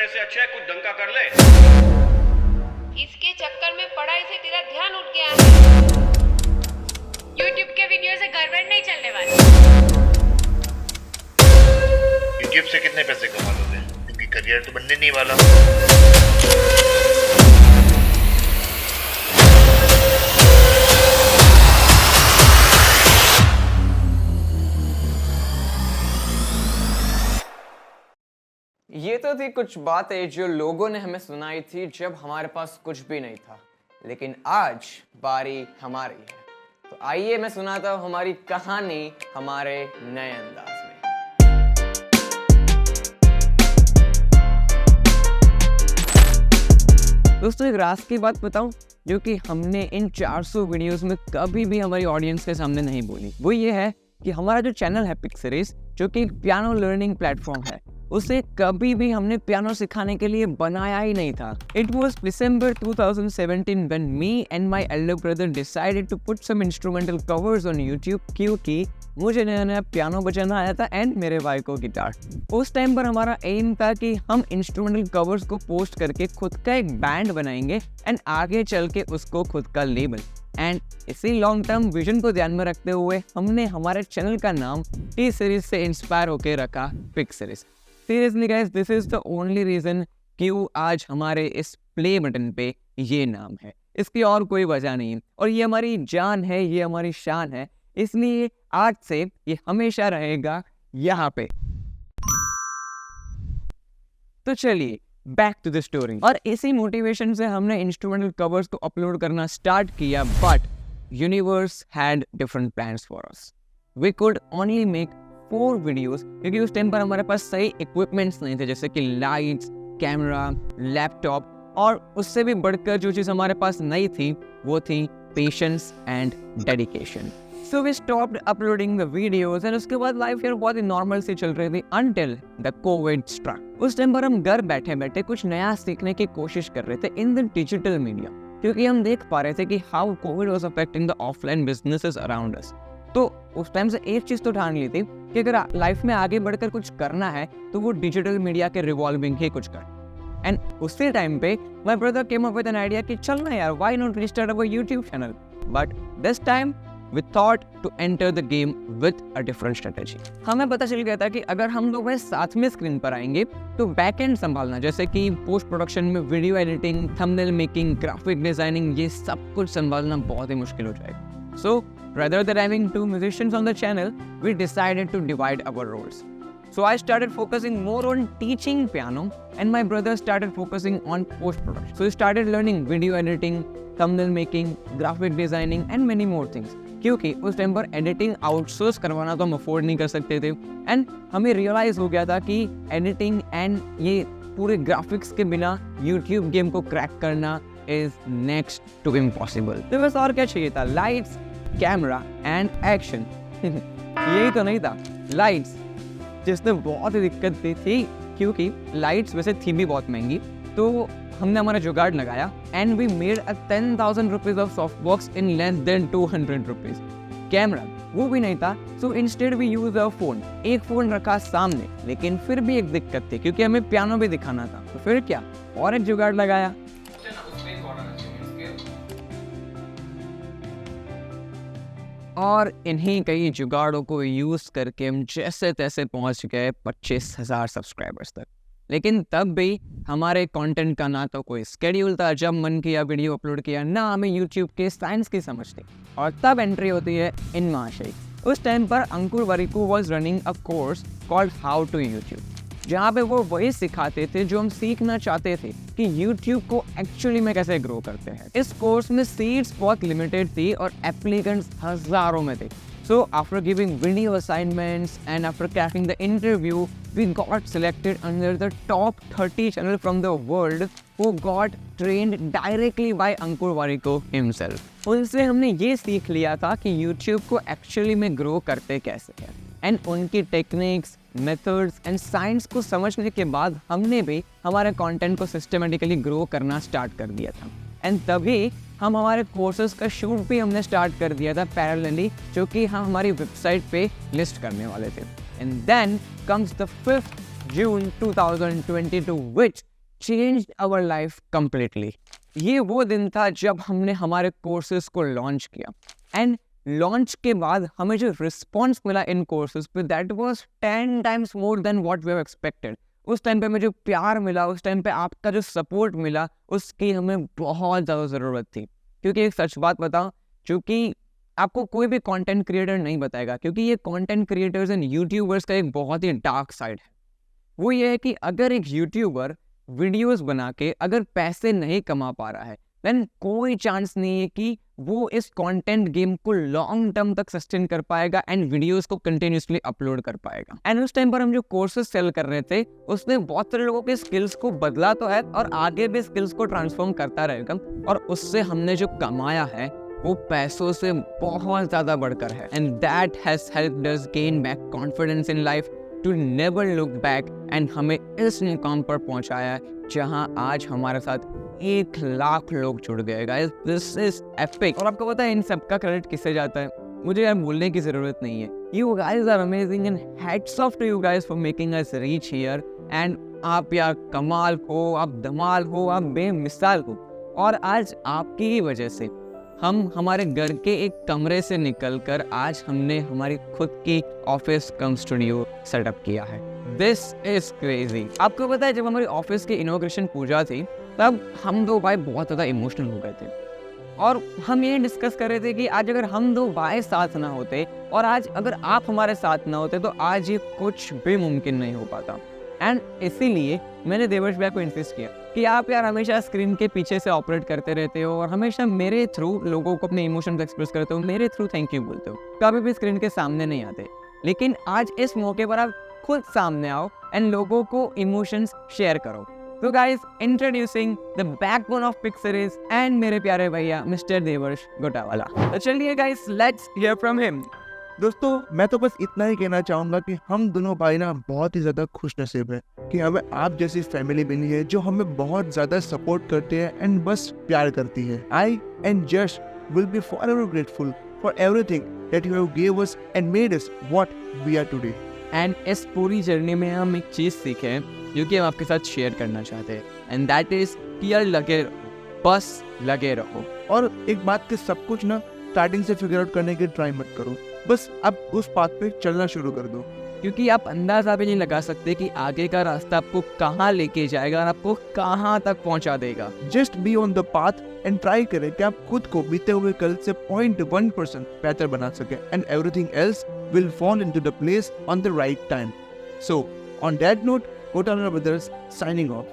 से अच्छा है कुछ ढंग का कर ले। इसके चक्कर में पढ़ाई से तेरा ध्यान उठ गया है। YouTube के वीडियो से गड़बड़ नहीं चलने वाली। YouTube से कितने पैसे कमा लोगे, क्योंकि करियर तो बनने नहीं वाला। ये तो थी कुछ बातें जो लोगों ने हमें सुनाई थी जब हमारे पास कुछ भी नहीं था, लेकिन आज बारी हमारी है। तो आइए मैं सुनाता हूँ हमारी कहानी हमारे नए अंदाज में। दोस्तों एक राज की बात बताऊं जो कि हमने इन 400 वीडियोस में कभी भी हमारी ऑडियंस के सामने नहीं बोली, वो ये है कि हमारा जो चैनल है पिक सीरीज, जो कि एक पियानो लर्निंग प्लेटफॉर्म है, उसे कभी भी हमने पियानो सिखाने के लिए बनाया ही नहीं था। It was December 2017 when me and my elder brother decided to put some instrumental covers on YouTube, क्योंकि मुझे नया नया पियानो बजाना आया था एंड मेरे भाई को गिटार। उस टाइम पर हमारा एम था कि हम इंस्ट्रूमेंटल कवर्स को पोस्ट करके खुद का एक बैंड बनाएंगे एंड आगे चल के उसको खुद का लेबल। एंड इसी लॉन्ग टर्म विजन को ध्यान में रखते हुए हमने हमारे चैनल का नाम टी सीरीज से इंस्पायर होकर रखा pick series. Seriously guys, this is the only reason क्यों आज हमारे इस प्ले बटन पे ये नाम है, इसकी और कोई वजह नहीं है। और ये हमारी जान है, ये हमारी शान है, इसलिए आज से ये हमेशा रहेगा यहाँ पे। तो चलिए बैक टू द स्टोरी। और इसी मोटिवेशन से हमने इंस्ट्रूमेंटल कवर्स को अपलोड करना स्टार्ट किया, but universe had different plans for us. We could only make 4 videos, क्योंकि उस टाइम पर हमारे पास सही इक्विपमेंट्स नहीं थे, जैसे कि लाइट्स, कैमरा, लैपटॉप, और उससे भी बढ़कर जो चीज़ हमारे पास नहीं थी वो थी patience and dedication. So we stopped uploading the videos and उसके बाद लाइफ यार बहुत ही नॉर्मल सी चल रही थी अंटिल द कोविड स्ट्रक। उस टाइम पर हम घर बैठे बैठे कुछ नया सीखने की कोशिश कर रहे थे इन द डिजिटल मीडिया, क्योंकि हम देख पा रहे थे कि how Covid was affecting the offline businesses around us. तो उस टाइम से एक चीज तो ठान ली थी कि अगर लाइफ में आगे बढ़कर कुछ करना है तो वो डिजिटल मीडिया के रिवॉल्विंग ही कुछ कर। एंड उसी टाइम पे my brother came up with an idea कि चल ना यार, why not restart our YouTube channel. But this time we thought to enter the game with a different strategy. हमें पता चल गया था कि अगर हम लोग साथ में स्क्रीन पर आएंगे तो बैक एंड संभालना, जैसे कि पोस्ट प्रोडक्शन में video editing, thumbnail making, graphic designing, ये सब कुछ संभालना बहुत ही मुश्किल हो जाएगा। So, rather than having 2 musicians on the channel, we decided to divide our roles. So I started focusing more on teaching piano and my brother started focusing on post-production. So we started learning video editing, thumbnail making, graphic designing and many more things. क्योंकि उस time पर editing outsource करवाना तो हम afford नहीं कर सकते थे एंड हमें रियलाइज हो गया था कि एडिटिंग एंड ये पूरे ग्राफिक्स के बिना यूट्यूब गेम को क्रैक करना इज नेक्स्ट टू इम्पॉसिबल। तो बस और क्या चाहिए था, लाइट्स, कैमरा एंड एक्शन। यही तो नहीं था, लाइट्स जिसने बहुत ही दिक्कत दी थी, क्योंकि लाइट्स वैसे थी भी बहुत महंगी। तो हमने हमारा जुगाड़ लगाया and we made a 10,000 rupees of soft box in less than 200 rupees. Camera वो भी नहीं था, so instead we use a phone. एक फोन रखा सामने, लेकिन फिर भी एक दिक्कत थी क्योंकि हमें पियानो भी दिखाना था। तो फिर क्या, और एक जुगाड़ लगाया। और इन्हीं कई जुगाड़ों को यूज करके हम जैसे तैसे पहुंच गए 25,000 सब्सक्राइबर्स तक। लेकिन तब भी हमारे कंटेंट का ना तो कोई स्केड्यूल था, जब मन किया वीडियो अपलोड किया, ना हमें यूट्यूब के साइंस की समझ थी। और तब एंट्री होती है इन महाशय। उस टाइम पर Ankur Warikoo was running a course called how to YouTube, जहाँ पे वो वही सिखाते थे जो हम सीखना चाहते थे कि YouTube को एक्चुअली में कैसे ग्रो करते हैं। इस कोर्स में सीट्स बहुत लिमिटेड थी और एप्लीकेंट्स हजारों में थे। So after giving video assignments and after cracking the interview, we got selected under the top 30 channel from the world who got trained directly by Ankur Warikoo himself। उनसे हमने ये सीख लिया था कि YouTube को एक्चुअली में ग्रो करते कैसे हैं, एंड उनकी टेक्निक्स, मेथड्स एंड साइंस को समझने के बाद हमने भी हमारे कंटेंट को सिस्टमेटिकली ग्रो करना स्टार्ट कर दिया था। एंड तभी हम हमारे कोर्सेज का शूट भी हमने स्टार्ट कर दिया था पैरेलली, जो कि हम हमारी वेबसाइट पे लिस्ट करने वाले थे। And then comes the 5th June 2022 which changed our life completely. ये वो दिन था जब हमने हमारे कोर्सेज को लॉन्च किया एंड लॉन्च के बाद हमें जो रिस्पॉन्स मिला इन कोर्सेज पे that was 10 times more than what we have expected. उस टाइम पे हमें जो प्यार मिला, उस टाइम पे आपका जो सपोर्ट मिला, उसकी हमें बहुत ज़्यादा ज़रूरत थी. क्योंकि एक सच बात बताऊं, क्योंकि आपको कोई भी कंटेंट क्रिएटर नहीं बताएगा, क्योंकि ये कंटेंट क्रिएटर्स एंड यूट्यूबर्स का एक बहुत ही डार्क साइड है. वो ये है कि अगर एक यूट्यूबर वीडियोस बना के अगर पैसे नहीं कमा पा रहा है देन कोई चांस नहीं है कि वो इस कंटेंट गेम को लॉन्ग टर्म तक सस्टेन कर पाएगा एंड वीडियोस को कंटिन्यूसली अपलोड कर पाएगा. एंड उस टाइम पर हम जो कोर्सेज सेल कर रहे थे उसने बहुत सारे लोगों के स्किल्स को बदला तो है और आगे भी स्किल्स को ट्रांसफॉर्म करता रहेगा, और उससे हमने जो कमाया है वो पैसों से बहुत ज़्यादा बढ़कर है. And that has helped us gain back confidence in life to never look back, and हमें इस मुकाम पर पहुंचाया है जहां आज हमारे साथ 1 लाख लोग जुड़ गए. Guys, this is epic. और आपको पता है इन सब का क्रेडिट किससे जाता है? मुझे यार बोलने की ज़रूरत नहीं है. You guys are amazing and hats off to you guys for making us reach here. And आप यार कमाल हो, आप धमाल हो, आप बेमिसाल हो. और आज आपकी ही वजह से हम हमारे घर के एक कमरे से निकलकर आज हमने हमारी खुद की ऑफिस कम स्टूडियो सेटअप किया है. This is crazy. आपको पता है जब हमारी ऑफिस की इनॉग्रेशन पूजा थी तब हम दो भाई बहुत ज़्यादा इमोशनल हो गए थे, और हम ये डिस्कस कर रहे थे कि आज अगर हम दो भाई साथ ना होते और आज अगर आप हमारे साथ ना होते तो आज ये कुछ भी मुमकिन नहीं हो पाता. एंड इसीलिए मैंने देवर्ष भैया को इंसिस्ट किया कि आप यार हमेशा स्क्रीन के पीछे से ऑपरेट करते रहते हो और हमेशा मेरे थ्रू लोगों को अपने इमोशंस एक्सप्रेस करते हो, मेरे थ्रू थैंक यू बोलते हो, कभी भी स्क्रीन के सामने नहीं आते. लेकिन आज इस मौके पर आप खुद सामने आओ एंड लोगों को इमोशंस शेयर करो. तो guys, introducing the backbone of pick series and मेरे प्यारे भैया मिस्टर देवर्ष गोटावाला. तो चलिए guys, let's hear from him. दोस्तों, मैं तो बस इतना ही कहना चाहूँगा कि हम दोनों भाई ना बहुत ही ज़्यादा खुश नसीब है कि हमें आप जैसी फैमिली मिली है जो हमें बहुत ज़्यादा सपोर्ट करते हैं एंड बस प्यार करती है. I and Jash will be forever grateful for everything that you have give us and made us what we are today. And इस पूरी जर्नी में हम एक चीज़ सीखे हैं जो कि हम आपके साथ शेयर करना चाहते हैं, एंड दैट इज़ कि यार लगे रहो, बस लगे रहो. और एक बात कि सब कुछ ना स्टार्टिंग से फिगर आउट करने की ट्राई मत करो, बस अब उस पाथ पे चलना शुरू कर दो. क्योंकि आप अंदाजा भी नहीं लगा सकते कि आगे का रास्ता आपको कहाँ लेके जाएगा और आपको कहाँ तक पहुँचा देगा. Just be on the path and try करें कि आप खुद को बीते हुए कल से 0.1% बेहतर बना सके, and everything else will fall into the place on the right time. So, on that note, Gotala Brothers signing off.